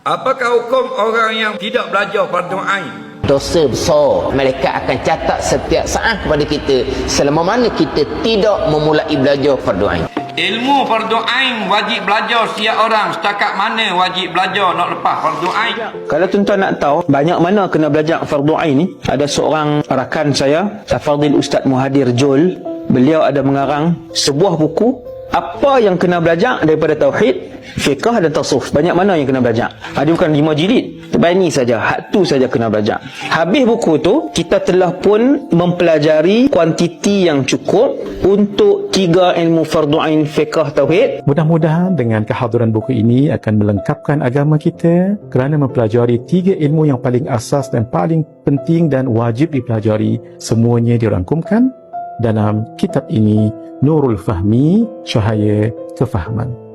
Apakah hukum orang yang tidak belajar fardu ain? Dosa besar. Malaikat akan catat setiap saat kepada kita selama mana kita tidak memulai belajar fardu ain. Ilmu fardu ain wajib belajar setiap orang. Setakat mana wajib belajar nak lepas fardu ain? Kalau tuan-tuan nak tahu banyak mana kena belajar fardu ain ni, ada seorang rakan saya, Al-Fadhil Ustaz Muhadir Jol, beliau ada mengarang sebuah buku apa yang kena belajar daripada tauhid, fiqh dan tasawuf. Banyak mana yang kena belajar. Ada bukan 5 jilid. Ini saja, hak tu saja kena belajar. Habis buku tu, kita telah pun mempelajari kuantiti yang cukup untuk 3 ilmu fardu ain, fiqh, tauhid. Mudah-mudahan dengan kehadiran buku ini akan melengkapkan agama kita kerana mempelajari 3 ilmu yang paling asas dan paling penting dan wajib dipelajari. Semuanya dirangkumkan dalam kitab ini, Nurul Fahmi, Cahaya Kefahaman.